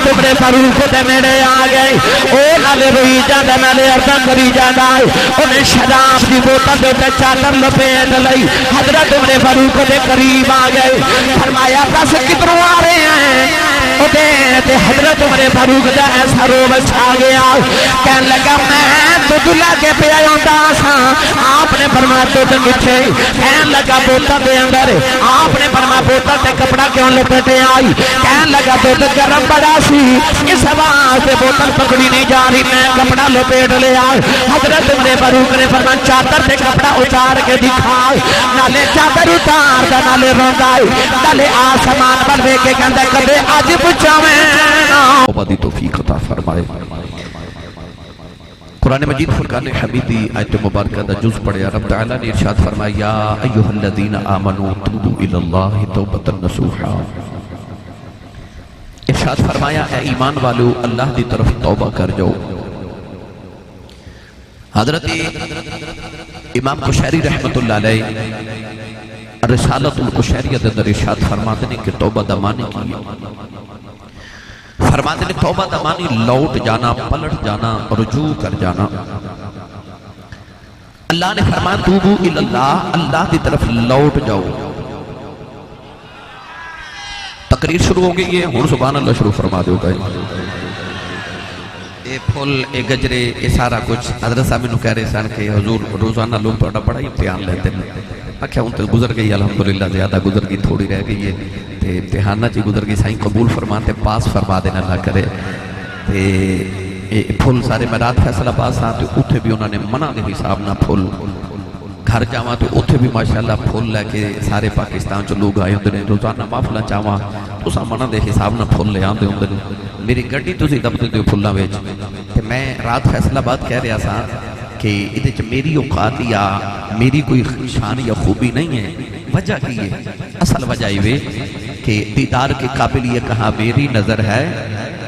عمر فاروق دے میرے آ گئے او نالے روئی جاندے نالے عرض کری جاندا انہیں شراب دی بوتل دے چادر لپیٹ لئی حضرت عمر فاروق دے قریب آ گئے فرمایا دس کدھروں آ رہے ہیں تے حضرت عمر فاروق دا ایسا روب چھا گیا کہنے لگا میں دودھ لگے پہ آندا سا آپ نے فرمایا دودھ کتھے کہنے لگا بوتل دے اندر آپ نے فرمایا بوتل تے کپڑا کیوں لپیٹے آئی کہنے لگا دودھ گرم بڑا سی اس واسطے بوتل پکڑی نہیں جا رہی میں کپڑا لپیٹ لے آئی حضرت عمر فاروق نے فرمایا چادر تے کپڑا اتار کے دکھائی نالے چادر اتار دا نالے رونگائی نالے آسمان پر دے کے کہندے کدے آج توبہ دی توفیق عطا فرمائے قرآن مجید فرقان حمیدی آیت مبارکہ دا جز پڑھے رب تعالیٰ نے ارشاد فرمایا یا ایوہ الذین آمنوا توبوا الاللہ توبتا نصوحا ارشاد فرمایا اے ایمان والو اللہ دی طرف توبہ کر جاؤ حضرت امام قشیری رحمت اللہ علیہ رسالت القشیریہ دے در ارشاد فرماتے ہیں کہ توبہ دا معنی کی فرماتے ہیں توبہ دا معنی لوٹ جانا پلٹ جانا رجوع کر جانا اللہ نے فرمایا توبو الاللہ اللہ دی طرف لوٹ جاؤ تقریر شروع ہو گئی ہے ہون سبحان اللہ شروع فرما دے گا اے پھول اے گجرے اے سارا کچھ حضرت صاحب انہوں کہہ رہے سان کہ حضور روزانہ لوگ توڑا بڑا امتحان لیتے ہیں اکھا ان تے گزر گئی الحمدللہ زیادہ گزر گئی تھوڑی رہ گئی ہے تے امتحانہ چی گزر گئی سائیں قبول فرماتے پاس فرما دینا نہ کرے تے پھول سارے مراد فیصلہ پاس آتے اتھے بھی انہوں نے منع دے حساب نہ پھول گھر جاواں تو اتھے بھی ماشاءاللہ پھول لے کے سارے پاکستان چو لوگ آئے ہوندے نے روزانہ محفلہ چاواں تو سا منع دے حساب نہ پھول لے آندے ہوندے نے میری گڈی تسی دب دے پھولاں وچ تے میں رات فیصلہ بات کہہ رہا سا کہ ادھے چ میری اوقات یا میری کوئی شان یا خوبی نہیں ہے وجہ کی ہے اصل وجہ یہ کہ دیدار کے قابل یہ کہا میری نظر ہے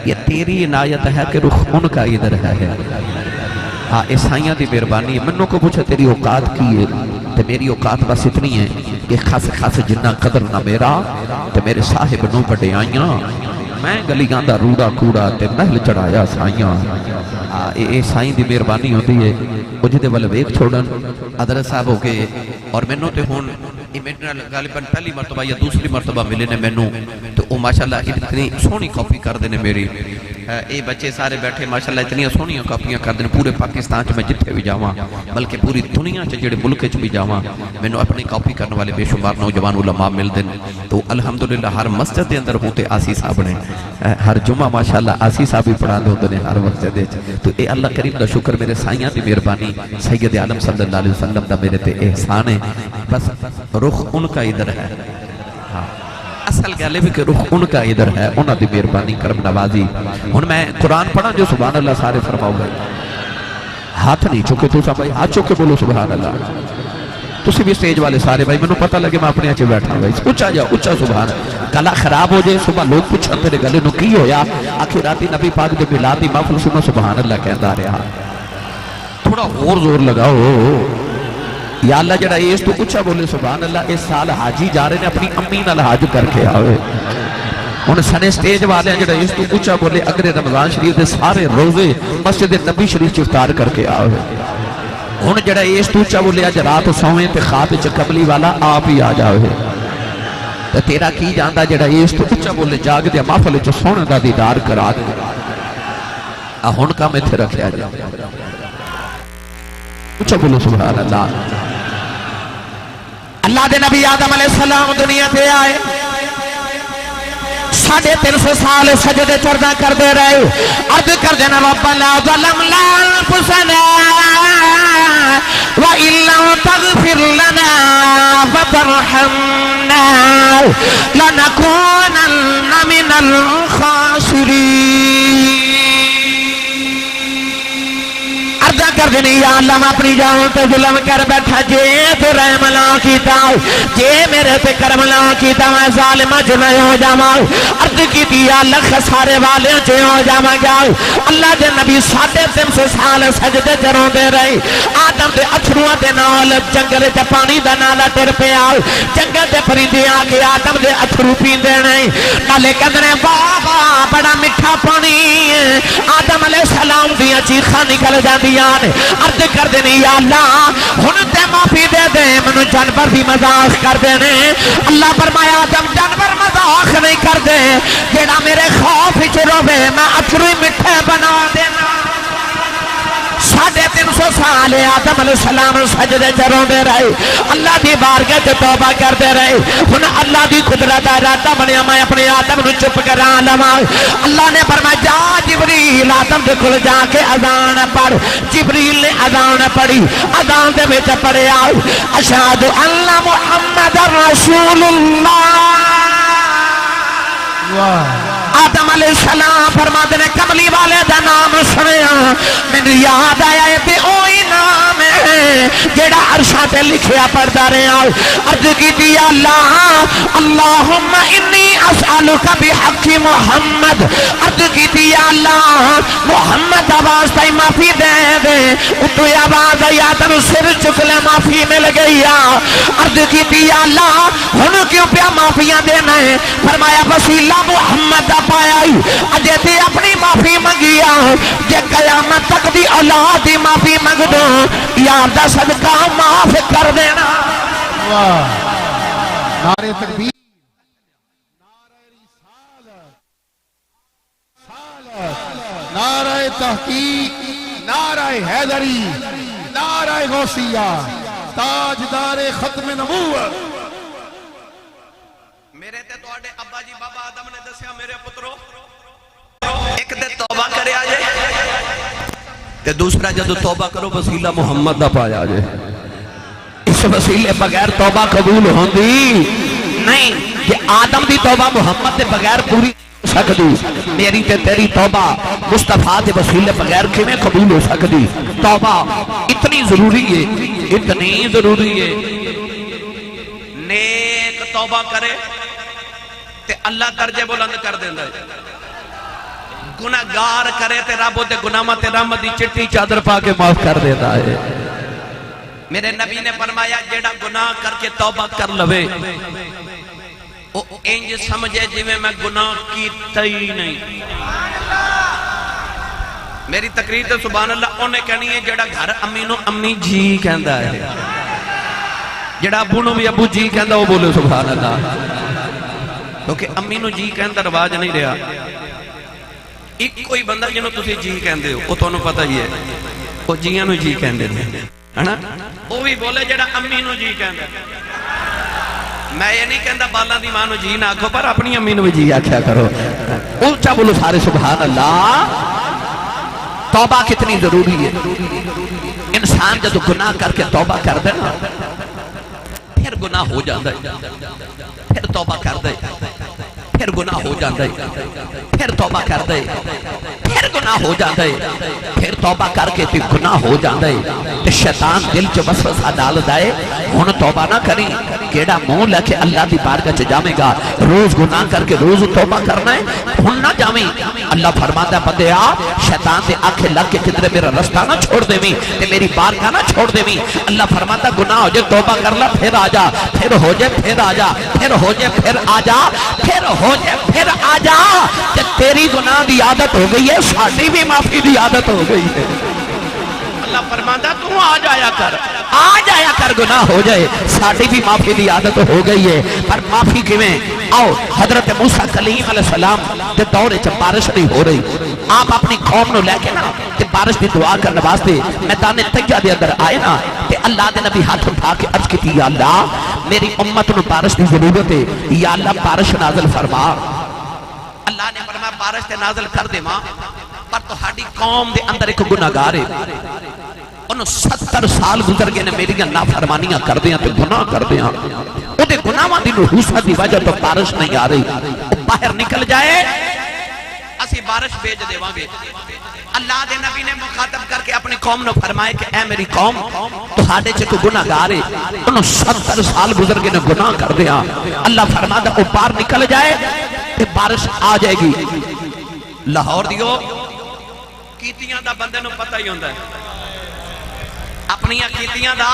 یا تیری عنایت ہے کہ رخ ان کا ادھر ہے ہاں عیسائیاں دی مہربانی ہے منوں کو پوچھا تیری اوقات کی ہے تو میری اوقات بس اتنی ہے کہ خاص جنہ قدر نہ میرا تو میرے صاحب نو بڑے آئیاں میں گلیاں دا روڑا کوڑا تے محل چڑھایا سائیاں اے سائیں دی مہربانی ہوتی ہے وہ جدے والے ویک چھوڑن حضرت صاحب ہو کے اور میں نو تے ہون غالباً پہلی مرتبہ یا دوسری مرتبہ ملے نے میں نو تو وہ ماشاءاللہ اتنی سونی کاپی کر دینے میری اے بچے سارے بیٹھے ماشاءاللہ اتنی سونیاں کاپیاں کر دینے پورے پاکستان چ میں جتھے بھی جاواں بلکہ پوری دنیا چ جڑے ملک چ بھی جاواں میں نو اپنی کاپی کرنے والے بے شمار نوجوان علماء مل دین تو الحمدللہ ہر مسجد دے اندر ہوتے آسی صاحب نے ہر جمعہ ماشاءاللہ آسی صاحب ہی پڑھا دے ہوتے ہیں ہر مسجد دے تو اے اللہ کریم دا شکر میرے سائیاں دی مہربانی سید عالم صلی اللہ علیہ وسلم دا میرے تے احسان ہے بس رخ ان کا ادھر ہے اصل گالے بھی کہ رخ ان کا ادھر ہے انہاں دی مہربانی کرم نوازی ہن میں قرآن پڑھا جو سبحان اللہ سارے فرماؤ گے ہاتھ نہیں چکے تو سب بھائی ہاتھ چکے بولو سبحان اللہ تسی بھی سٹیج والے سارے بھائی منو پتہ لگے میں اپنے اچھے بیٹھا بھائی اچھا جا اچھا سبحان گلا خراب ہو جائے صبح لوگ پوچھا تیرے گلے نو کی ہویا آخر راتی نبی پاک دے ملادی محفل سنو سبحان اللہ کہندا رہا تھوڑا اور زور لگاؤ یا اللہ جڑا اس تو اچھا بولے سبحان اللہ اس سال حاجی جا رہے نے اپنی امی نال حج کر کے آوے ان سنے سٹیج والے جڑا اس تو اچھا بولے اگر رمضان شریف دے سارے روزے مسجد نبی شریف افطار کر کے آوے ان جڑا اس تو اچھا بولے اج رات سویں تے خواب وچ قبلی والا آپ ہی آ جاوے تے تیرا کی جاندا جڑا اس تو اچھا بولے جاگ دے محفل وچ سونے دا دیدار کرا دے ہن کام ایتھے رکھیا جا اچھا بولو سبحان اللہ اللہ دے نبی آدم علیہ السلام دنیا تے آئے 350 سال سجدے چردہ کر دے رہے عرض کر دینا ربنا ظلمنا انفسنا وَإِن لَّمْ تَغْفِرْ لَنَا وَتَرْحَمْنَا لَنَكُونَنَّ مِنَ الْخَاسِرِينَ عرض کر دینی یا اللہ میں اپنی جان تے ظلم کر بیٹھا جے تو رحم لا کیتا جے میرے تے کرم لا کیتا میں ظالمہ جو میں ہو جاواں عرض کیتی یا اللہ خسارے والے جو ہو جاواں گا اللہ دے نبی 350 سال سجدے چروں دے رہے آدم دے اتھرواں دے نال جنگل تے پانی دا نالا ٹر پیا جنگل تے پرندے آ کے آدم دے اتھرو پیندے نہیں نالے کہندے واہ واہ بڑا میٹھا پانی آدم علیہ السلام دیا چیخاں نکل جاندیاں نے، عرض کر دینی یا اللہ ہن تے معافی دے دے، منو جانور بھی مذاق کر دینے۔ اللہ فرمایا آدم جانور مذاق نہیں کر دے، جیڑا میرے خوف وچ روے میں اترو مٹھے بنا دینا۔ 350 سال آدم علیہ السلام سجدے چروں دے رہے، اللہ دی بارگاہ تے توبہ کر دے رہے۔ ہن اللہ دی قدرت دا ارادہ بنیا میں اپنے آدم نو چپ کرا لواں۔ اللہ نے فرمایا جا جبریل آدم دے کول جا کے اذان پڑھ۔ جبریل نے اذان پڑھی، اذان دے وچ پڑھیا اشہد ان محمد رسول اللہ۔ آدم علیہ السلام فرماتے نے کملی والے دا نام سنیا مینوں یاد آیا تے اوہی نام ہے جیڑا عرشاں تے لکھیا پڑھدا رہیا۔ عرض کیتی یا اللہ اللہم انی اسألک بحق محمد، عرض کیتی یا اللہ محمد دا واسطہ معافی دے دے۔ اتو آواز آئی آدم سر چک لے معافی مل گئی۔ عرض کیتی یا اللہ ہن کیوں پیا معافیاں دینا ہے؟ فرمایا وسیلہ محمد دا پایا ہی اجے تے اپنی معافی منگیا، جے قیامت تک دی اولاد دی معافی منگ دو یار دا صدقہ معاف کر دینا۔ نعرہ تکبیر، نعرہ تحقیق، نعرہ حیدری، نعرہ غوثیہ، تاجدار ختم نبوت۔ میرے تے توڑے ابا جی بابا آدم نے دسیا میرے پترو ایک تے توبہ کرے آجے تے دوسرا جدو توبہ کرو وسیلہ محمد دا پایا آجے۔ اس وسیلے بغیر توبہ قبول ہوندی نہیں، یہ آدم دی توبہ محمد دے بغیر پوری سکتی، میری تے تیری توبہ مصطفیٰ دے وسیلے بغیر کیویں قبول ہو سکتی؟ توبہ اتنی ضروری ہے، اتنی ضروری ہے۔ نیک توبہ کرے تے اللہ درجے بلند کر دیندہ ہے، گناہگار کرے تے رب تے گناہاں تے رحمت دی چٹی چادر پا کے معاف کر دیتا ہے۔ میرے نبی نے فرمایا جیڑا گناہ کر کے توبہ کر لوے او انج سمجھے جویں میں گناہ کیتا ہی نہیں۔ میری تقریر تے سبحان اللہ انہیں کہنی ہے جیڑا گھر امی نو امی جی کہندا ہے، جیڑا ابو نو بھی ابو جی کہندا وہ بولے سبحان اللہ، کیونکہ امی نو جی کہندا رواج نہیں رہا۔ ایک کوئی بندہ جنہوں تسی جی کہندے ہو وہ تو انہوں پتہ ہی ہے وہ جیاں نو جی کہندے ہیں، وہ بھی بولے جیڑا امی نو جی کہندے۔ میں یہ نہیں کہندا بالا دی ماں نو جی نہ آکھو پر اپنی امی نو بھی جی آکھیا کرو۔ اونچا بولو سارے سبحان اللہ۔ توبہ کتنی ضروری ہے۔ انسان جب گناہ کر کے توبہ کر دے نا پھر گناہ ہو جاندہ ہے، پھر توبہ کر دے، پھر گناہ ہو جاندہ ہے، پھر توبہ کر دے، پھر گناہ ہو جاندہ ہے، پھر توبہ کر کے پھر گناہ ہو جاندہ ہے تو شیطان دل جو وسوسہ ڈال دائے ہن توبہ نہ کریں، کیڑا منہ لے کے اللہ دی بارگاہ چ جاویں گا، روز گناہ کر کے روز توبہ کرنا ہے، ہن نہ جاویں۔ اللہ فرماتا ہے بندے آ شیطان دے آنکھیں لگ کے کدھر میرا رستہ نہ چھوڑ دیویں تے میری بارگاہ نہ چھوڑ دیویں۔ اللہ فرماتا ہے گناہ ہو جائے توبہ کر لا پھر آ جا، پھر ہو جائے پھر آ جا، پھر ہو جائے پھر آ جا، پھر ہو جائے پھر آ جا۔ کہ تیری گناہ دی عادت ہو گئی ہے ساڈی بھی معافی دی عادت ہو گئی ہے۔ اللہ فرماتا تو آ جایا کر گناہ ہو جائے ساڈی بھی معافی دی عادت ہو گئی ہے۔ پر معافی کیویں؟ آؤ حضرت موسیٰ کلیم علیہ السلام تے دور چ بارش نہیں ہو رہی، آپ اپنی قوم نو لے کے نا تے بارش دی دعا کرنے واسطے میدان طیہ دے اندر آئے نا تے اللہ دے نبی ہاتھ اٹھا کے عرض کیتی یا اللہ میری امت نو بارش دی ضرورت ہے، یا اللہ بارش نازل فرما۔ اللہ نے فرمایا بارش تے نازل کر دے ماں پر تہاڈی قوم دے اندر ایک گناہگار ہے، انہوں 70 سال گزر گئے نے میری نافرمانیاں کر دیاں تے گناہ کر دیاں، او دے گناہاں دی نحوست دی وجہ تو بارش نہیں آ رہی، وہ باہر نکل جائے اسی بارش بھیج دیواں گے۔ اللہ دے نبی نے مخاطب کر کے اپنی قوم نے فرمائے کہ اے میری قوم تہاڈے چ کوئی گناہگار ہے، انہوں 70 سال گزر گئے نے گناہ کر دیاں، اللہ فرماتا وہ باہر نکل جائے تے بارش آ جائے گی۔ لاہور دیو کیتیاں دا بندے نو پتہ ہی ہوندا ہے، اپنی کیتیاں دا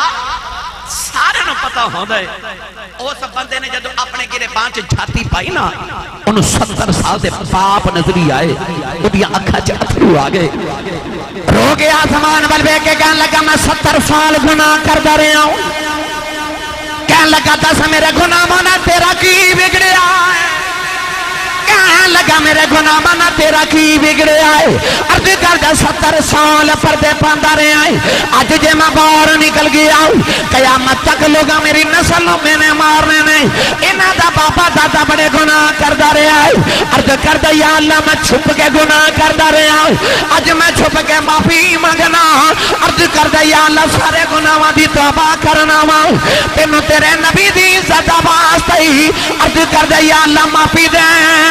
سارے نو پتا ہوندہ ہے اس بندے نے جدو اپنے گرے بانچ جھاتی پائی نا انہوں 70 سال دے باپ نظری آئے اُدیا اکھا چاتھرو آگے رو گیا زمان بلبے کے کہنے لگا میں 70 سال گناہ کر دا رہے ہوں کہنے لگا دس میرے گناہ مانا تیرا کی بگڑے آئے کہنے لگا میرے گناہ مانا تیرا کی بگڑے آئے عرض کر دا 70 سال پردے پاندہ رہے آئے آج جے میں باہر نکل گیا قیامت تک لوگا میری نسل میں نے مارنے نہیں انہا دا باپا دادا بڑے گناہ کردہ رہے آئے عرض کر دا یا اللہ میں چھپ کے گناہ کردہ رہے آئے آج میں چھپ کے معافی مانگنا عرض کر دا یا اللہ سارے گناہ دی توبہ کرنا ماں تینوں تیرے نبی دی زدہ واسطہ ہی عرض کر دا یا اللہ معافی دے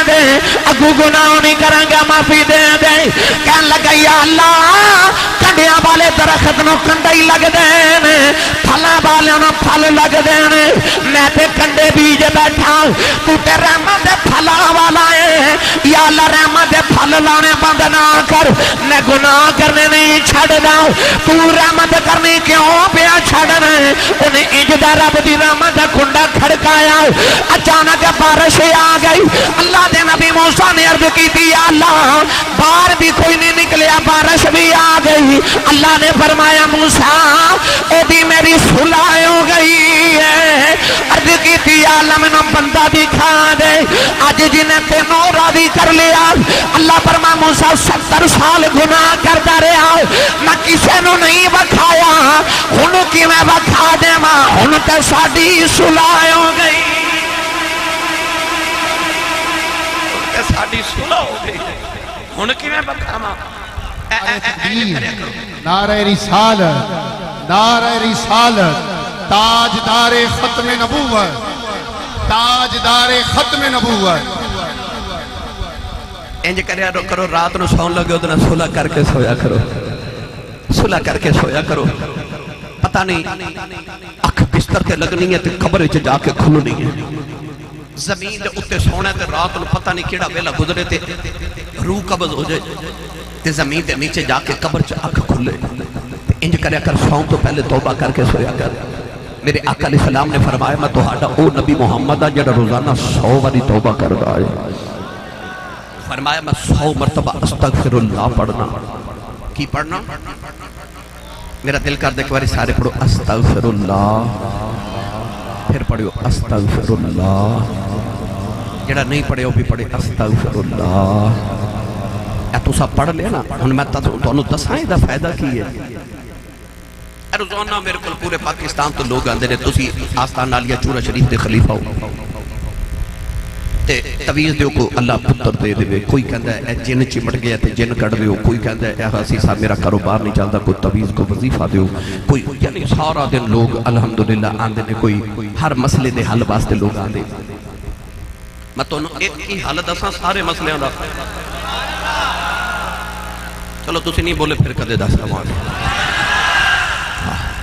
دے اگو گناہ نہیں کریں گا معافی دے دے کہنے لگا یا اللہ کنڈیاں والے درخت نو کنڈائی لگ دینے پھلا والے نو پھل لگ دینے میں تے کنڈے بیج بیٹھا تو تے رحمت پھلا والا ہے یا اللہ رحمت پھل لانے بند نہ کر میں گناہ کرنے نہیں چھڑ دا تو رحمت کرنے کیوں پیا چھڑنے انہیں اجدہ رب دی رحمت کنڈا کھڑکایا اچانک بارش آ گئی اللہ دے نبی موسیٰ نے عرض کی تھی یا اللہ باہر بھی کوئی نہیں نکلیا بارش بھی آ گئی اللہ نے فرمایا موسیٰ اے دی میری صلح ہو گئی ہے عرض کی تھی یا اللہ میں نے بندہ دکھا دے آج جنہیں تینوں راضی کر لیا اللہ فرمایا موسیٰ 70 سال گناہ کرتا رہا میں کسے نو نہیں بکھایا انہوں کی میں بکھا دے ماں انہوں تے ساڑی صلح ہو گئی ساڑی صلح ہو گئی ان کی میں بکھاما نعرہ رسالت نعرہ رسالت تاجدار ختم نبوت تاجدار ختم نبوت انج کرو رات نو سون لگے ادھنا صلح کر کے سویا کرو صلح کر کے سویا کرو پتہ نہیں اکھ بستر تے لگنی ہے تے قبر چ جا کے کھلنی ہے زمین دے اتے سونے تے رات نو پتہ نہیں کیڑا ویلا گزرے تے روح قبض ہو جائے تے زمین دے نیچے جا کے قبر چ اکھ کھلے انج کریا کر سون تو پہلے توبہ کر کے سویا کر میرے آقا علیہ السلام نے فرمایا میں تہاڈا او نبی محمد ہے جڑا روزانہ 100 باری توبہ کردا ہے فرمایا میں 100 مرتبہ استغفر اللہ پڑھنا کی پڑھنا میرا دل کر دے کہ باری سارے پڑھو استغفر اللہ پھر پڑھو استغفر اللہ جڑا نہیں پڑھے وہ بھی پڑھے استغفر اللہ اے تو سب پڑھ لے نا ہن میں تو دسائیں دا فائدہ کی ہے روزانہ میرے کو پورے پاکستان تو لوگ آندے نے تسی آستان عالیہ چورا شریف دے خلیفہ ہو تے تویز دیو کو اللہ پتر دے دے کوئی کہندا ہے اے جن چمٹ گیا تے جن کٹ دیو کوئی کہندا ہے اے حاسی صاحب میرا کاروبار نہیں چلدا کوئی تویز کو وظیفہ دیو کوئی یعنی سارا دن لوگ الحمدللہ آندے نے کوئی ہر مسئلے دے حل واسطے لوگ آندے میں تو ایک ہی حل دساں سارے مسئلے دا چلو تسی نہیں بولے پھر کدے دس لواں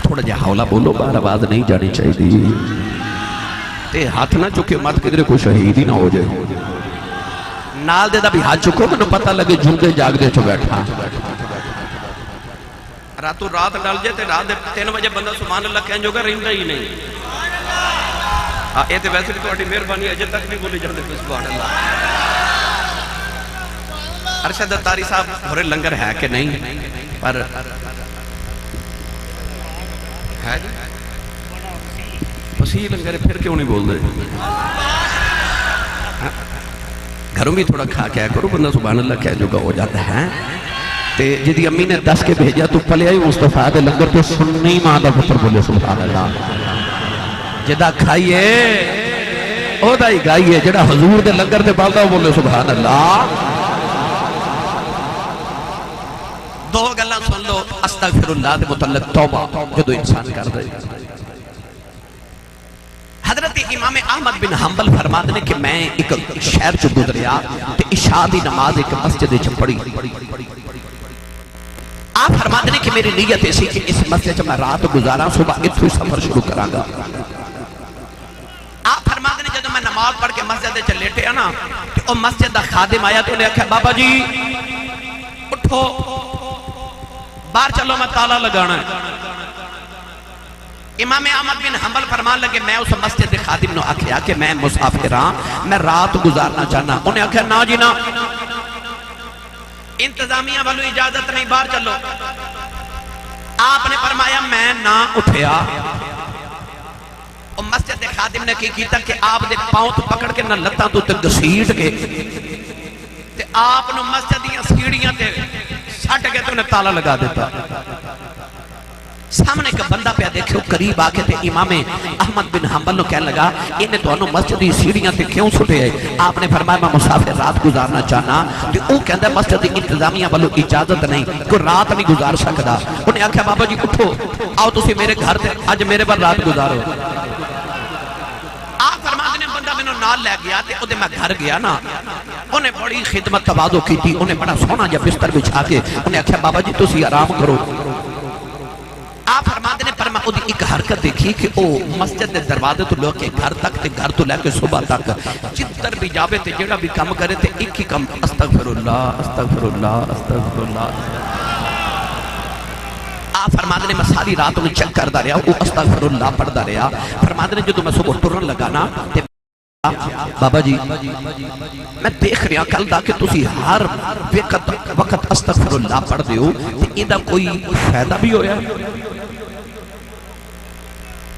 تھوڑا جا حولا بولو بار آواز نہیں جانی چاہیے تے ہاتھ نہ چکے مت کدھر کوئی شہید ہی نہ ہو جائے نال دے دا بھی ہاتھ چکو میں پتہ لگے جھنگے جاگ دے چو بیٹھا راتوں رات ڈال جائے تے رات دے 3 بجے بندہ سبحان اللہ کہن جو گا رہندہ ہی نہیں اے تے ویسے بھی تہاڈی مہربانی اجے تک بھی بولی جاندے پے سبحان اللہ ارشد تاری صاحب ہورے لنگر ہے کہ نہیں پر ہے وسیع لنگر پھر کیوں نہیں بول دے گھروں بھی تھوڑا کھا کیا کرو بندہ سبحان اللہ کہہ جو گا ہو جاتا ہے تے جدی امی نے 10 کے بھیجا تو پلے آئی مصطفیٰ دے لنگر تو سننی ماں دا پتر بولے سبحان اللہ جدا کھائیے او دا ہی گائیے جڑا حضور دے لنگر دے بالدہ بولے سبحان اللہ دو گلہ سن لو استغفر اللہ دے متعلق توبہ جدو انسان کر دے حضرت امام احمد بن حنبل فرماتے ہیں کہ میں ایک شہر چو گزریا تے عشاء دی نماز ایک مسجد چ پڑھی آپ فرماتے ہیں کہ میری نیت ایسی کہ اس مسجد میں رات گزارا صبح اتھو سفر شروع کرا گا آپ فرماتے ہیں جب میں نماز پڑھ کے مسجد چ لیٹے نا کہ او مسجد دا خادم آیا تو نے کہا بابا جی اٹھو باہر چلو میں تالا لگانا ہے امام احمد بن حنبل فرمان لگے میں اس مسجد خادم نو آکھیا کہ میں مسافر ہاں میں رات گزارنا چاہنا انہیں آکھیا نا جی نا انتظامیہ والو اجازت نہیں باہر چلو آپ نے فرمایا میں نہ اٹھیا اور مسجد خادم نے کی کیتا کہ آپ دے پاؤں تو پکڑ کے نہ لتاں تو تے گھسیٹ کے تے آپ نو مسجد دیاں سیڑھیاں تے سٹ کے تو انہیں تالا لگا دیتا سامنے کا بندہ پہ دیکھو قریب آکے تے امام احمد بن حنبل نو کہنے لگا انہیں تو انہوں مسجدی سیڑھیاں تے کیوں سٹے ہے آپ نے فرمایا میں مسافر رات گزارنا چاہنا تے او کہندہ مسجدی انتظامیہ والو اجازت نہیں کوئی رات نہیں گزار سکتا انہیں آکھا بابا جی اٹھو آؤ تسی میرے گھر تے آج میرے پر رات گزارو آپ فرماتے نے بندہ میں نال لے گیا تے او دے میں گھر گیا نا انہیں بڑی خدمت تواضع کی تھی انہیں بڑا سونا جا بستر بچھا کے انہیں آکھا بابا جی تسی آرام کرو آپ فرماتے نے پر میں خود ایک حرکت دیکھی کہ او مسجد دے دروازے تو لوگ کے گھر تک تے گھر تو لے کے صبح تک جدھر بھی جاوے تے جڑا بھی کام کرے تے ایک ہی کام استغفر اللہ استغفر اللہ استغفر اللہ آپ فرماتے نے میں ساری رات انہیں چیک کر دا رہا وہ استغفر اللہ پڑھ دا رہا فرماتے نے جو تو میں صبح ٹرن لگانا تے بابا جی میں دیکھ رہا کل دا کہ تسی ہر وقت استغفر اللہ پڑھ دیو تے ایدہ کوئی فائدہ بھی ہویا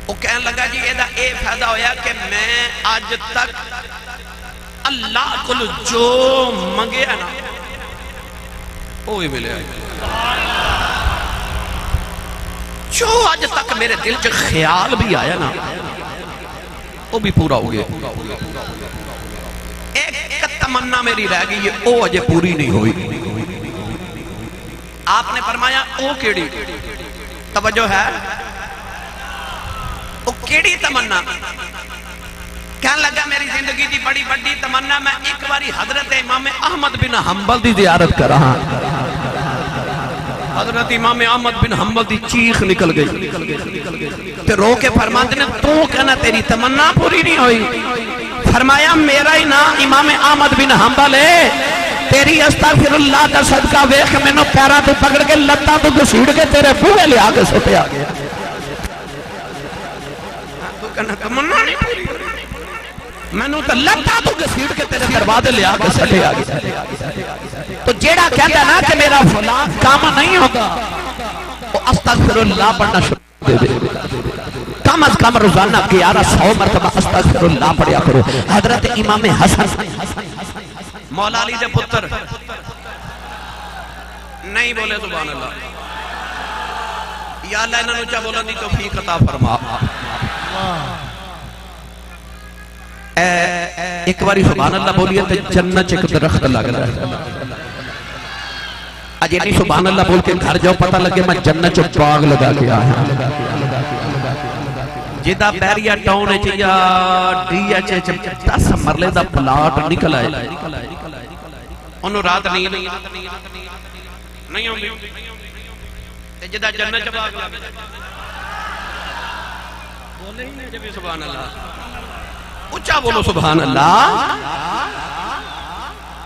وہ کہنے لگا جی ایدہ اے فائدہ ہویا کہ میں آج تک اللہ کو جو منگے ہے نا اوہ ملے آئے جو آج تک میرے دل سے خیال بھی آیا نا وہ بھی پورا ہو گیا ایک تمنا میری رہ گئی ہے وہ اجے پوری نہیں ہوئی آپ نے فرمایا او کیڑی توجہ ہے او کیڑی تمنا کہنے لگا میری زندگی دی بڑی بڑی تمنا میں ایک باری حضرت امام احمد بن حنبل دی زیارت کر رہا حضرت امام احمد بن حنبل دی چیخ نکل گئی تے رو کے فرماتے نے تو کہنا تیری تمنا پوری نہیں ہوئی فرمایا میرا ہی نام امام احمد بن حنبل ہے تیری استغفر اللہ کا صدقہ ویکھ میں نو پیرا تو پکڑ کے لتا تو گھسیڑ کے تیرے بوئے لے آگے سٹے آگے تو کہنا تمنا نہیں پوری میں نو تو لتا تو گھسیڑ کے تیرے دروازے لے آگے سٹے آگے تو جیڑا کہتا نا کہ میرا فلان کام نہیں ہوگا وہ استغفر اللہ پڑھنا شروع دے دے کم از کم روزانہ 1100 مرتبہ استغفر اللہ پڑھیا کرو حضرت امام حسن مولا علی دے پتر نہیں بولے سبحان اللہ یا اللہ انہوں نے چاہ بولا دی توفیق عطا فرما ایک باری سبحان اللہ بولیے تے جنت ایک درخت لگ رہا ہے اجے نہیں سبحان اللہ بول کے گھر جاؤ پتہ لگے میں جنت چ باغ لگا کے آیا جیدہ بیریا ٹاؤن ہے یا ڈی ایچ ایچ 10 مرلے دا پلاٹ نکل آئے انہوں رات نہیں ہوں گی جیدہ جنت چ باغ لگا بولے ہی نہیں جبھی سبحان اللہ اچھا بولو سبحان اللہ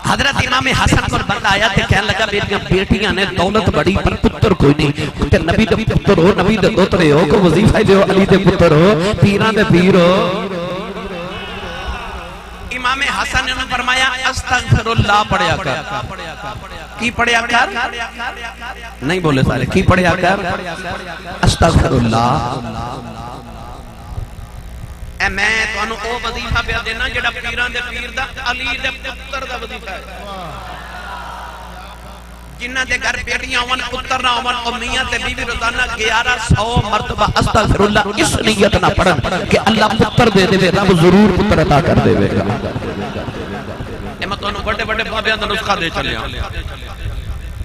حضرت امام حسن پر بندہ آیا تھے کہنے لگا میری بیٹیاں نے دولت بڑی پر پتر کوئی نہیں کہ نبی دے پتر ہو نبی دے دوترے ہو کو وظیفہ دے ہو علی دے پتر ہو پیران دے پیر ہو امام حسن نے فرمایا استغفر اللہ پڑھیا کر کی پڑھیا کر نہیں بولے سارے کی پڑھیا کر استغفر اللہ اے میں تو انہوں او وظیفہ پہ دینا جڑا پیران دے پیر دا علی دے پتر دا وظیفہ ہے جنہ دے گھر بیٹیاں ہومن پتر نہ ہومن امیاں تے بیوی روزانہ 1100 مرتبہ استغفر اللہ اس نیت نہ پڑھن کہ اللہ پتر دے دے رب ضرور پتر عطا کر دے گا اے میں تو انہوں بڑے بڑے بابیاں دا نسخہ دے چلے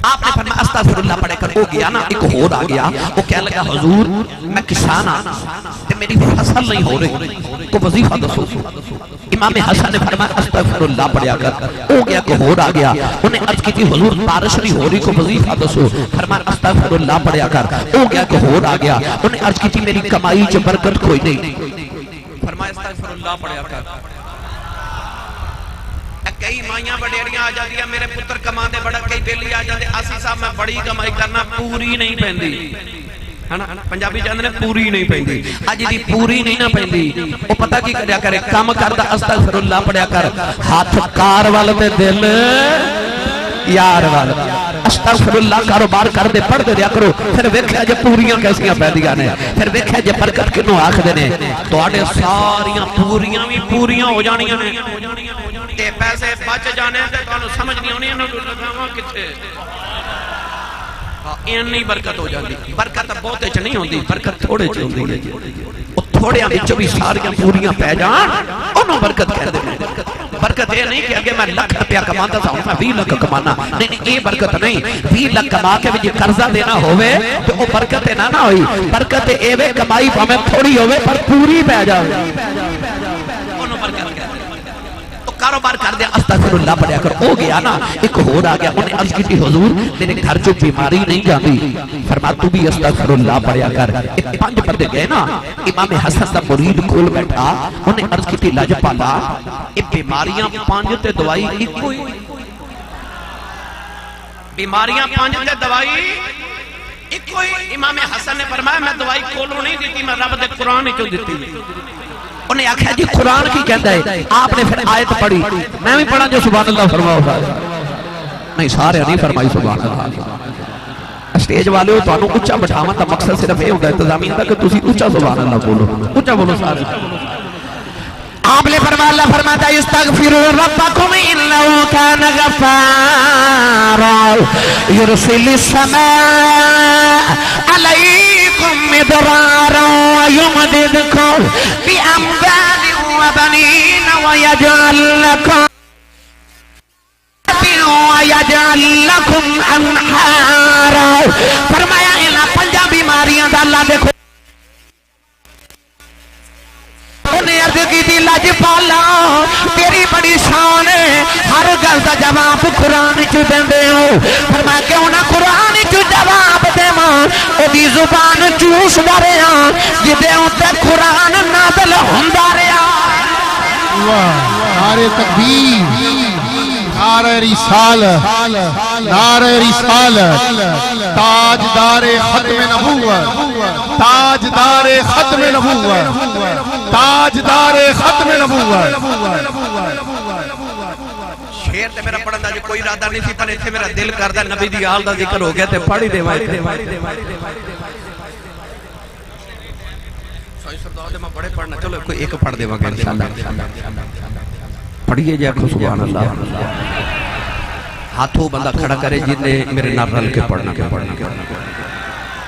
آپ نے فرمایا استغفر اللہ پڑھے کر ہو گیا نا ایک اور آ گیا وہ کہہ لگا حضور میں کسان آنا تے میری فصل نہیں ہو رہی تو وظیفہ دسو امام حسن نے فرمایا استغفر اللہ پڑھیا کر ہو گیا کہ اور آ گیا انہیں عرض کی تھی حضور بارش نہیں ہو رہی کو وظیفہ دسو فرمایا استغفر اللہ پڑھیا کر ہو گیا کہ اور آ گیا انہیں عرض کی تھی میری کمائی چ برکت کوئی نہیں فرمایا استغفر اللہ پڑھیا کر کئی مائیاں بڑیڑیاں آ جاتی ہیں میرے پتر کما دے بڑا کئی بیلی آ جاتے آسی صاحب میں بڑی کمائی کرنا پوری نہیں پہن دی ہنا پنجابی چاہتے ہیں پوری نہیں پیندی اج دی پوری نہیں نہ پیندی وہ پتہ کی کریا کرے کام کردا استغفر اللہ پڑھیا کر ہاتھ کار وال تے دل یار وال استغفر اللہ کاروبار کر دے پڑھ دے دیا کرو پھر ویکھیا جے پوریاں کیسیاں پیندیاں نے پھر ویکھیا جے برکت کینوں آکھدے نے تواڈے ساریاں پوریاں وی پوریاں ہو جانیاں نے تے پیسے بچ جانے تے تانوں سمجھ نہیں اونی انہاں نوں لگاواں کتے اینی برکت ہو جاندی برکت بہتے چ نہیں ہوندی برکت تھوڑے چ ہوندی ہے او تھوڑیاں وچ بھی ساریاں پوریاں پے جان اونوں برکت کہندے نے برکت یہ نہیں کہ اگے میں لکھ روپیہ کماندا تھا میں 20 لاکھ کمانا نہیں یہ برکت نہیں 20 لاکھ کما کے بھی قرضہ دینا ہوئے تو وہ برکت نہ ہوئی برکت ایویں کمائی پاویں تھوڑی ہوئے پر پوری پے جاوے اونوں برکت کہندے کاروبار کر دیا استغفر اللہ پڑھیا کر ہو گیا نا ایک ہو رہا گیا انہیں عرض کی تھی حضور میرے گھر جو بیماری نہیں جاتی فرما تو بھی استغفر اللہ پڑھیا کر ایک 5 بندے گئے نا امام حسن دا مرید کھول بیٹھا انہیں عرض کی تھی لاج پالا یہ بیماریاں 5 تے دوائی ایک ہوئی بیماریاں 5 تے دوائی ایک ہوئی امام حسن نے فرمایا میں دوائی کھولوں نہیں دیتی میں رب دے قرآن ہی کیوں دیتی انہیں آکھا جی قرآن کی کہتا ہے آپ نے پھر آیت پڑھی میں بھی پڑھا جو سبحان اللہ فرماؤ نہیں سارے نہیں فرمائی سبحان اللہ اسٹیج والے ہو تو انہوں اچھا بٹھاواں تا مقصد صرف یہ ہوگا انتظامی ہوگا کہ تسی اچھا سبحان اللہ بولو اچھا بولو سارے آپ نے فرما اللہ فرماتا ہے استغفروا ربکم انہو کان غفارا یرسل السماء علیکم مدرارا ویمددکم باموال وبنین ویجعل لکم انہارا فرمایا انہا 5 بیماریاں دا اللہ دیکھو انہیں عرض کی تھی لاج پالا تیری بڑی شان ہے ہر گل دا جواب قرآن چو دیں دے ہو فرمایا کیوں نہ قرآن چو جواب دے ماں او دی زبان چوس دارے ہاں جدے ہوں تے قرآن نازل ہندہ رہے نعرہ تکبیر نعرہ رسالت نعرہ رسالت تاجدار ختم نبوت تاجدار ختم نبوت تاجدار ختم نبوت شیر تے میرا پڑھن دا جو کوئی ارادہ نہیں سی پر ایتھے میرا دل کردا نبی دی آل دا ذکر ہو گیا تے پڑھ ہی دیواں سوئی سردار دے میں بڑے پڑھنا چلو کوئی ایک پڑھ دیواں گے انشاءاللہ پڑھیے جا کو سبحان اللہ ہاتھوں بندہ کھڑا کرے جن نے میرے نال رل کے پڑھنا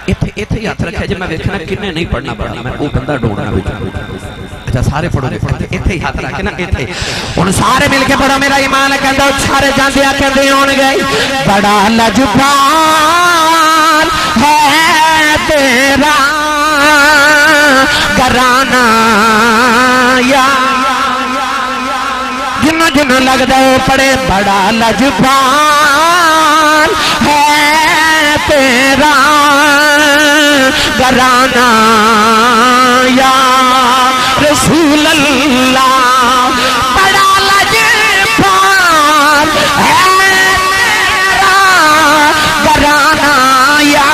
ایتھے ہاتھ رکھا جب میں دیکھنا کنے نہیں پڑھنا پڑھنا میں وہ بندہ ڈھونڈنا ہوتا اچھا سارے پڑھو دے پڑھتے ایتھے ہی ہاتھ رکھے نا ایتھے ان سارے مل کے پڑھو میرا ایمان کہندہ سارے جاندے آکے دے ہون گئی بڑا لجپال ہے تیرا گھرانہ یا جن جن لگ دے پڑے بڑا لجپال ہے تیرا گھرانہ یا رسول اللہ بڑا لجپال ہے تیرا گھرانہ یا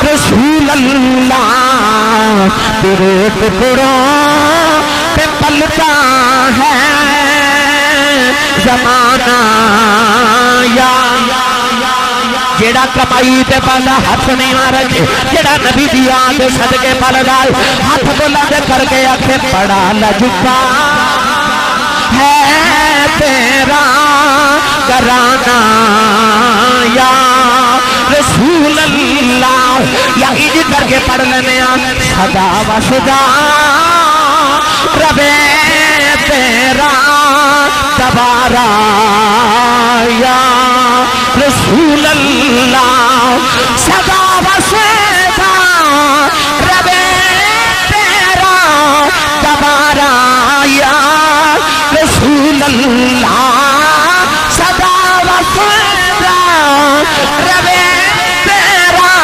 رسول اللہ تیرے ٹکڑوں پہ پلتا ہے زمانہ یا جیڑا کمائی تے پالا ہاتھ نہیں مارے جیڑا نبی دی آن دے صدقے پال دال ہاتھ بلند کر کے آکھے بڑا لجپال ہے تیرا گھرانہ یا رسول اللہ یا ایج کر کے پڑھ لینے صدا و صدا ربے تیرا تبارا یا رسول اللہ صدا و صدا ربے تیرا تبارا یا رسول اللہ صدا و صدا ربے تیرا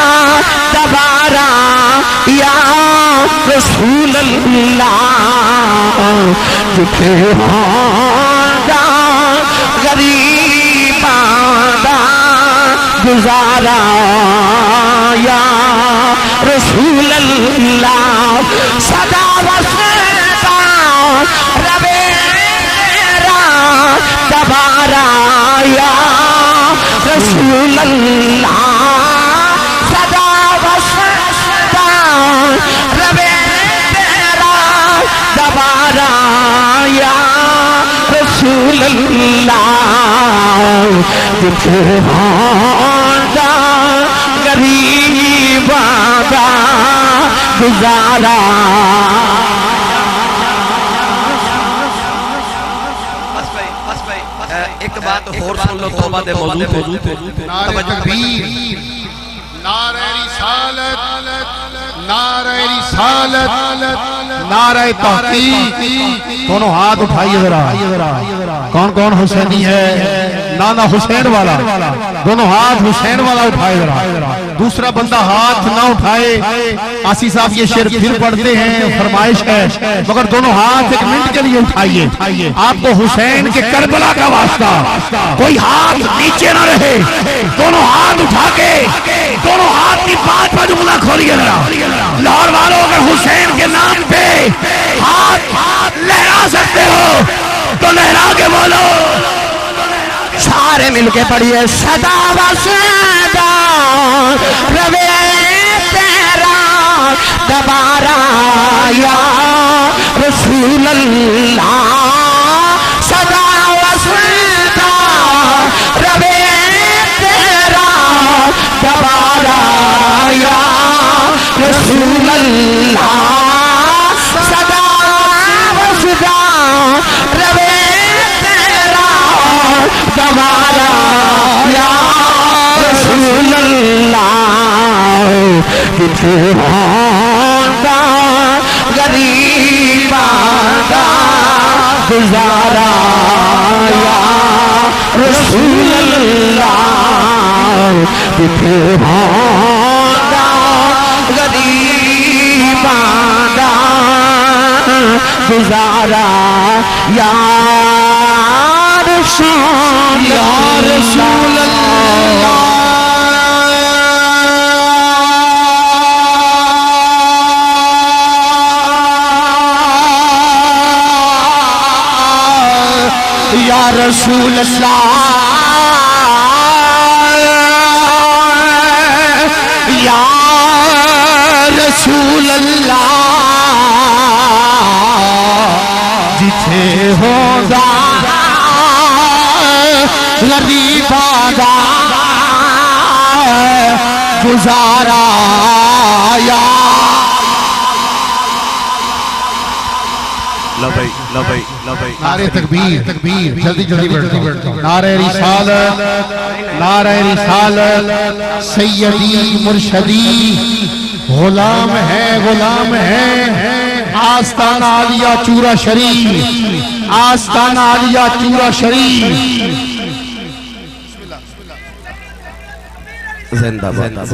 تبارا یا رسول اللہ جھکے ہونگا غریباں دا گزارا یا رسول اللہ صدا وسیتا ربے میرا دوبارہ یا رسول اللہ صدا وسیتا ربے میرا دوبارہ یا رسول اللہ دکھانا غریباں دا گزارا ایک بات اور سن لو توبہ دے موضوع پہ نعرہ تکبیر نعرہ رسالت نعرہ رسالت نعرہ تحقیق دونوں ہاتھ اٹھائیے ذرا کون کون حسینی ہے نانا حسین والا دونوں ہاتھ حسین والا اٹھائے ذرا دوسرا بندہ ہاتھ نہ اٹھائے آسی صاحب یہ شعر پھر پڑھتے ہیں فرمائش ہے مگر دونوں ہاتھ ایک منٹ کے لیے اٹھائیے آپ کو حسین کے کربلا کا واسطہ کوئی ہاتھ نیچے نہ رہے دونوں ہاتھ اٹھا کے دونوں ہاتھ کی بات پر جملہ کھولیے ذرا لاہور والوں اگر حسین کے نام پہ ہاتھ لہرا سکتے ہو تو لہرا کے بولو سارے مل کے پڑھیے صدا وسیتا ربے تیرا دوبارہ یا رسول اللہ صدا وسیتا ربے تیرا دوبارہ یا رسول اللہ صدا وسیتا ربے تیرا دوبارہ یا رسول اللہ کتنا غریباں دا گزارا یا رسول اللہ کتنا غریباں دا گزارا یا رسول اللہ یا رسول اللہ یا رسول اللہ جتھے ہوگا غریباں دا گزارا یا نعرہ تکبیر جلدی بیٹھتا ہوں نعرہ رسالت نعرہ رسالت سیدی مرشدی غلام ہے آستانہ عالیہ چورا شریف آستانہ عالیہ چورا شریف زندہ باد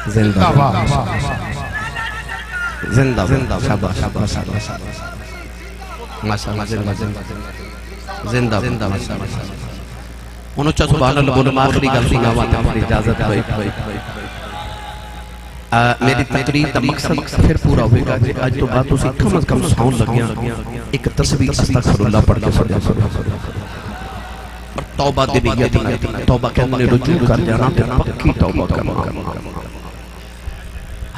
زندہ باد زندہ شاباش ماشاءاللہ زندہ انہوں سبحان اللہ بولو آخری گل سنا ہوا تھا اجازت بھائی میری تقریر کا مقصد پھر پورا ہوئے گا آج تو بات اسی کم از کم ساؤن لگیا ایک تصویر استغفر اللہ پڑھ کے پڑھ اور توبہ دے نیت توبہ کرنے رجوع کر جانا پکی توبہ کرنا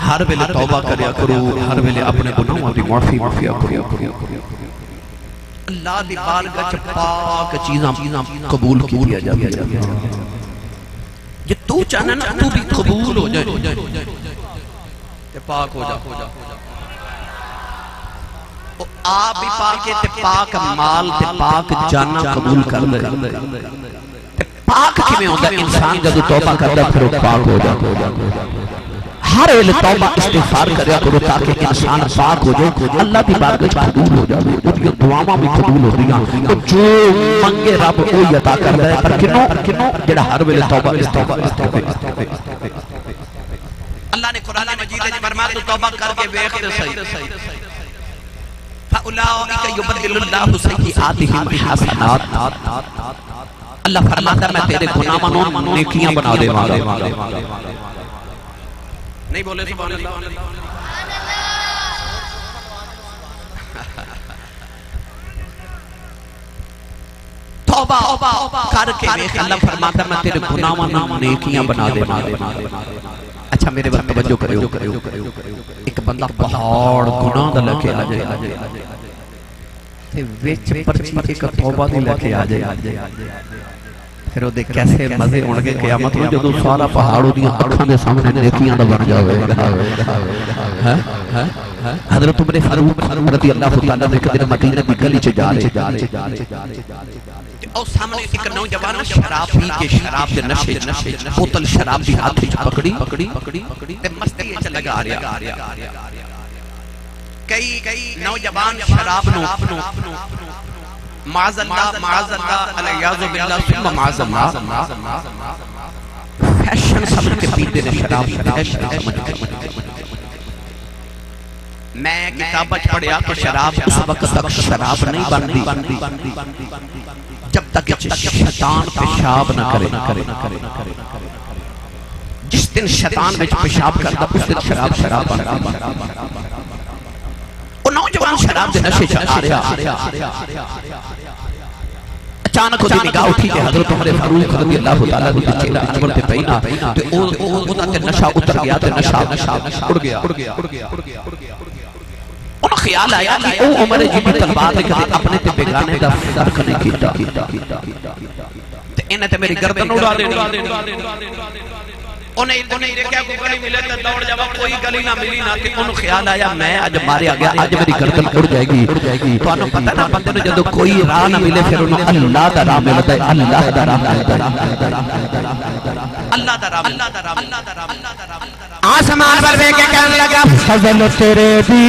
ہر ویلے توبہ کریا کرو ہر ویلے اپنے گناہوں دی معافی کرو اللہ دی بارگاہ چ پاک چیزاں قبول کی دیا جاتی جے تو چاہنا نا تو بھی قبول ہو جائے تے پاک ہو جا آپ بھی پاک ہے تے پاک مال تے پاک جانا قبول کر لے پاک کی میں ہوتا انسان جب توبہ کرتا پھر پاک ہو جا ہر ویلے توبہ استغفار کریا کرو تاکہ انسان پاک ہو جائے اللہ دی بارگاہ قبول ہو جائے ان کی دعاواں بھی قبول ہو دیاں جو منگے رب وہی عطا کرتا ہے پر کنوں جڑا ہر ویلے توبہ اللہ نے قرآن مجید میں فرمایا تو توبہ کر کے دیکھ تے صحیح فاولئک یبدل اللہ سیئاتہم حسنات اللہ فرماتا ہے میں تیرے گناہوں نیکیاں بنا دے نہیں بولے سبحان اللہ توبہ کر کے دیکھ اللہ فرماتا میں تیرے گناہوں نام نیکیاں بنا دے. اچھا میرے بات توجہ کرو. ایک بندہ پہاڑ گناہ دا لے کے آ جائے تے وچ پرچی ایک توبہ دی لے کے آ جائے پھر وہ دیکھ کیسے مزے ہون گے قیامت میں جدوں سارا پہاڑ اودیاں اکھاں دے سامنے نیکیاں دا بن جاوے. حضرت عمر فاروق رضی اللہ تعالیٰ نے کدے مدینے دی گلی چ جا رہے اور سامنے ایک نوجوان شراب پی کے شراب دے نشے بوتل شراب دی ہاتھ وچ پکڑی تے مستی وچ لگا رہیا. کئی نوجوان شراب نو معاذ اللہ الیاذ باللہ ثم معاذ اللہ فیشن سمجھ کے پیتے نے شراب فیشن سمجھ کے. میں کتابت پڑھیا کہ شراب اس وقت تک شراب نہیں بندی جب تک شیطان پیشاب نہ کرے. جس دن شیطان وچ پیشاب کرتا اس دن شراب بندی. وہ نوجوان شراب دے نشے چ آ رہا اچانک اس دی نگاہ اٹھی کہ حضرت عمر فاروق رضی اللہ تعالیٰ دی چہرہ انور تے پینا تے او دا تے نشہ اتر گیا تے نشہ اڑ گیا. انہوں خیال آیا کہ او عمر جی بھی تلوار نے کدے اپنے تے بیگانے دا فرق نہیں کیتا تے انہیں تے میری گردن اڑا دینی. انہیں کیا کوئی گلی ملے تے دوڑ جاوا کوئی گلی نہ ملی نہ کہ انہوں خیال آیا میں اج ماریا گیا اج میری گردن اڑ جائے گی. تو انہوں پتہ نہ بندے نے جدو کوئی راہ نہ ملے پھر انہوں اللہ دا راہ ملتا ہے اللہ دا راہ آسمان پر بے کے کہنے لگا فضل تیرے دی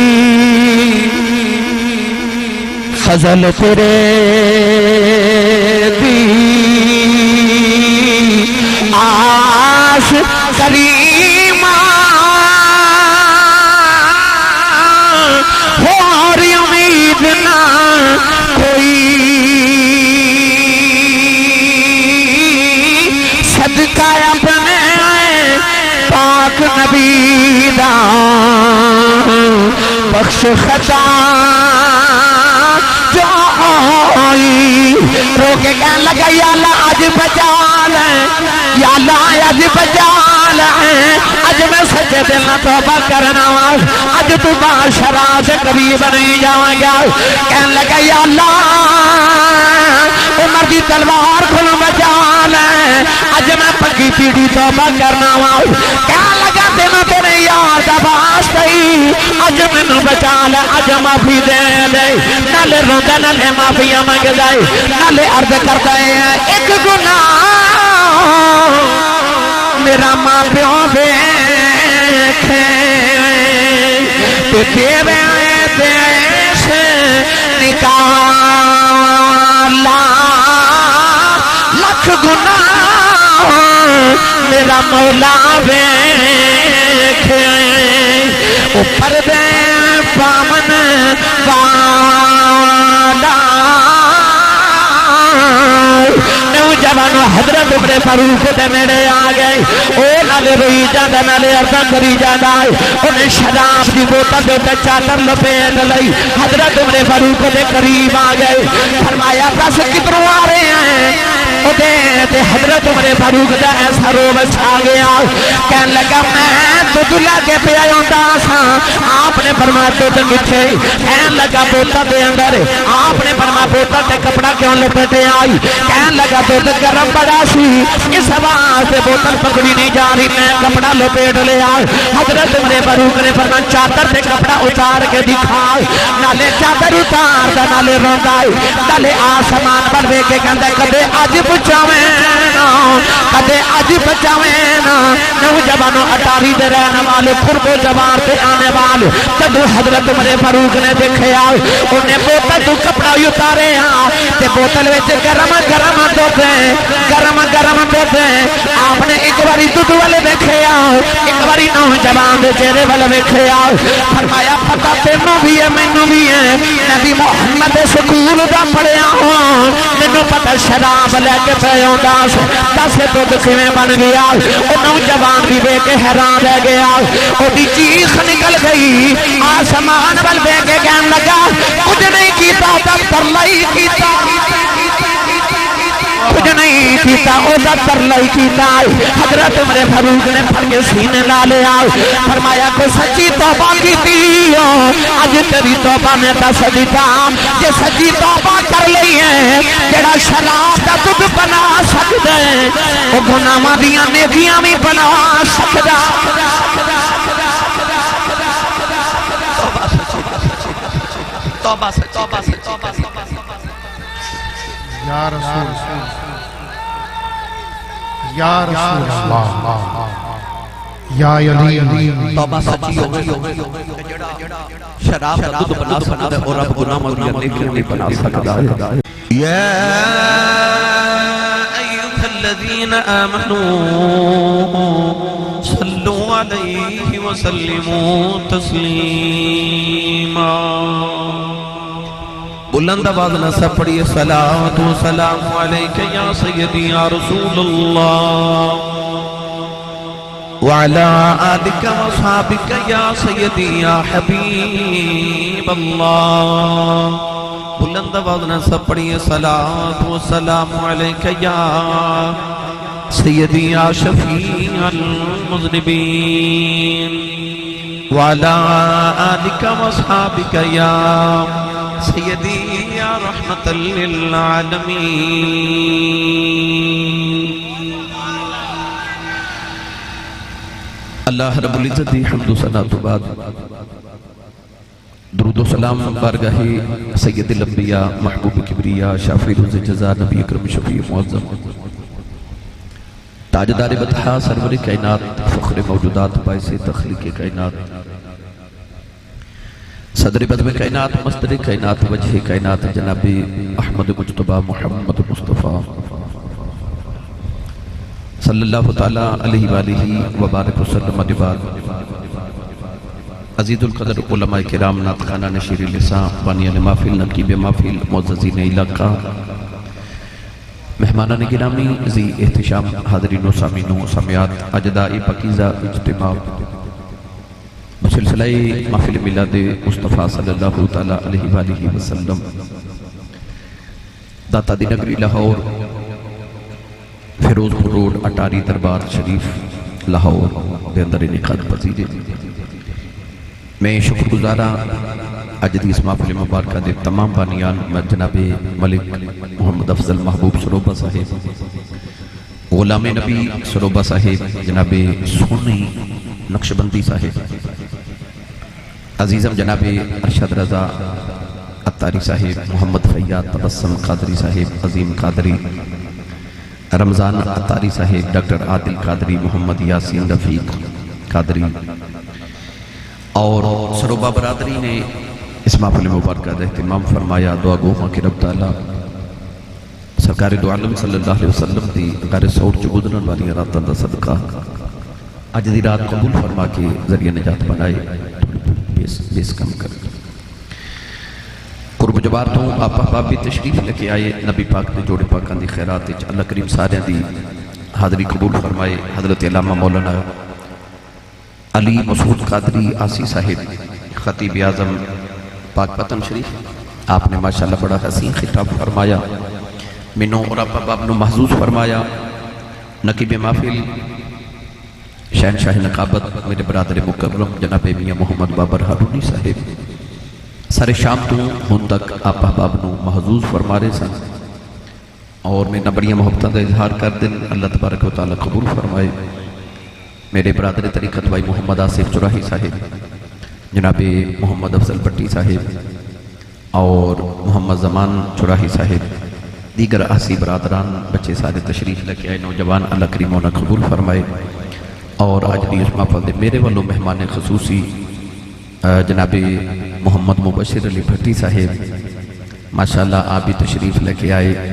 فضل تیرے دی آس کریمہ اور امید نہ کوئی صدقہ اپنے پاک نبی دا بخش خطا جو ہوئی رو کے کہنے لگا یا اللہ آج بچا لیں یا اللہ آج بچا لیں آج میں سچے دل نہ توبہ کرنا آج تو باشرہ سے قریب نہیں جاؤں گا. کہنے لگا یا اللہ عمر دی تلوار کھلو بچا لیں آج میں پکی پیڑی توبہ کرنا کہنے لگا تینوں تیرے یار دا واسطہ آج میں بچا لیں آج معافی دے دے نالے روندے نالے معافی مانگ جائے نالے عرض کرتا ہے ایک گناہ میرا ماں پیوں دیکھے تو تیرے دیش نکالا لکھ گناہ میرا مولا دیکھے اوپر دے پامن والا. نوجوانوں حضرت عمر فاروق دے نیڑے آ گئے او نالے روئی جاندا نالے عرضاں کری جاندا انہیں شراب دی بوتل دے تے چادر لپیٹ لئی حضرت عمر فاروق دے قریب آ گئے فرمایا دس کدھروں آ رہے ہیں تے حضرت عمر فاروق دا ایسا روب چھا گیا کہنے لگا میں دودھ لگے پیا ہوندا سا آپ نے فرمایا دودھ کتھے کہنے لگا بوتل دے اندر آپ نے فرمایا بوتل تے کپڑا کیوں لپیٹے آئی کہنے لگا دودھ گرم بڑا سی اس واسطے بوتل پکڑی نہیں جا رہی میں کپڑا لپیٹ لیا. حضرت عمر فاروق نے فرمایا چادر تے کپڑا اتار کے دکھا نالے چادر اتار دا نالے روندا نالے آسمان پر ویکھ کے کہندا کدے اج بچاویں نا کدے اج بچاویں نا. نوجوانوں اٹاری دے رہنے والے قرب و جوار پہ آنے والے جب حضرت عمر فاروق نے دیکھا انہیں بوتل تو کپڑا اتارے تے بوتل وچ گرم گرم دودھ آپ نے ایک ایک باری دودھ والے دیکھے آؤ ایک باری نوجوان دے چہرے والے دیکھے آؤ فرمایا پتہ تینوں بھی ہے مینوں بھی ہے نبی محمد سکول دا پڑھیا ہوں مینوں پتہ شراب لے کے پیوں دس دودھ کیویں بن گیا وہ نوجوان بھی ویکھ کے حیران رہ گیا وہ چیخ نکل گئی آسمان وال ویکھ کے کہن لگا کچھ نہیں کیتا تب ترلائی کیتا کچھ نہیں کیتا او دا ترلائی کیتا حضرت عمر فاروق نے پھڑ کے سینے لا لیا فرمایا کہ سچی توبہ کیتی اج تیری توبہ میں دس دیتا جے سچی توبہ کر لئی ہے جڑا شراب دا دودھ بنا سکدا ہے او گناہاں دیاں نیکیاں بھی بنا سکدا توبہ سے توبہ سے توبہ سے یا رسول یا رسول اللہ یا علی توبہ سچی ہو گئی شراب کا دودھ بنا سکتا ہے اور اب گناہ مدیہ نیکیاں نہیں بنا سکتا ہے یا ایوہ الذین آمنوا صلو علیہ وسلموا تسلیما بلند آواز نہ سب پڑھیے صلاۃ و سلام علیک یا سیدی یا رسول اللہ وعلا آلک و صحابک یا سیدی یا حبیب اللہ بلند آواز نہ سب پڑھیے صلاۃ و سلام علیک یا سیدی یا شفیع المذنبین وعلا آلک و صحابک یا سیدی یا رحمت للعالمین اللہ رب العزت دی حمد و ثنا تو بعد درود و سلام بارگاہ سید الانبیاء محبوب کبریا شافی روز جزا نبی اکرم شفیع معظم تاجدار بطحا سرور کائنات فخر موجودات باعث تخلیق کائنات صدر بدو کائنات مصدر کائنات وجہ کائنات جناب احمد مجتبہ محمد مصطفیٰ صلی اللہ تعالی علیہ وآلہ وبارک وسلم بعد عزیز القدر علماء کرام ناطقانہ نشیر لسان بانیان محفل نقیب محفل معززین علاقہ مہمانان گرامی ذی احتشام حاضرین و سامعین و سامعات اجدائی پاکیزہ اجتماع بسلسلہ محفل میلاد مصطفیٰ صلی اللہ تعالی علیہ وآلہ وسلم داتا دی نگری لاہور فیروز پور روڈ اٹاری دربار شریف لاہور دے اندر انعقاد پذیر میں شکر گزارا اج دی اس محفل مبارکہ دے تمام بانیان جناب ملک محمد افضل محبوب سروبہ صاحب غلام نبی سروبہ صاحب جناب سونی نقشبندی صاحب عزیزم جناب ارشد رضا اتاری صاحب محمد فیاد تبسم قادری صاحب عظیم قادری رمضان اتاری صاحب ڈاکٹر عادل قادری محمد یاسین رفیق قادری اور سروبہ برادری نے اس محفل مبارکہ دا اہتمام فرمایا دعا گوہاں کہ رب تعالیٰ سرکار دو عالم صلی اللہ علیہ وسلم دی غیر سوڑ جو گزرن والی راتاں دا صدقہ آج دی رات قبول فرما کے ذریعہ نجات بنائے بیس کم کر قرب جبار تو آپ احباب بھی تشریف لے کے آئے نبی پاک نے جوڑے پاکان دی خیرات اللہ کریم سارے دی حاضری قبول فرمائے حضرت علامہ مولانا علی مسعود قادری آسی صاحب خطیب اعظم پاک پتن شریف آپ نے ماشاءاللہ بڑا حسین خطاب فرمایا منوں اور آپ احباب نے محظوظ فرمایا نقیب محفل شہنشاہ نقابت میرے برادر مکرم جناب میاں محمد بابر ہارونی صاحب سارے شام تو ہون تک آپ احباب نو محظوظ فرما رہے سن اور میں نبڑیاں محبتہ دا اظہار کر دن اللہ تبارک و تعالیٰ قبول فرمائے میرے برادر طریقت بھائی محمد آصف چراہی صاحب جناب محمد افضل پٹی صاحب اور محمد زمان چراہی صاحب دیگر آسی برادران بچے سارے تشریف لکے آئے نوجوان اللہ کریمونہ قبول فرمائے اور آج دی اس محفل دے میرے والوں مہمان خصوصی جناب محمد مبشر علی بھٹی صاحب ماشاءاللہ آپ بھی تشریف لے کے آئے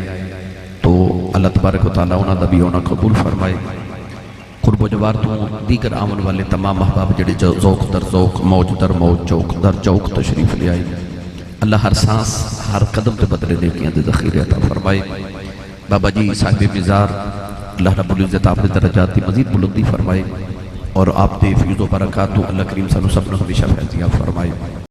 تو اللہ تبارک و تعالیٰ انہاں دا بھی انہاں قبول فرمائے قرب و جوار تو دیگر آمن والے تمام احباب جڑے ذوق در ذوق موج در موج چوک در چوک تشریف لے آئی اللہ ہر سانس ہر قدم تے بدلے نیکیاں دے ذخیرے عطا فرمائے بابا جی صاحب مزار اللہ رب العزت آپ نے درجات دی مزید بلندی فرمائے اور آپ دے فیض و برکات اللہ کریم صلی اللہ علیہ وسلم ہمیشہ فیضیاب فرمائے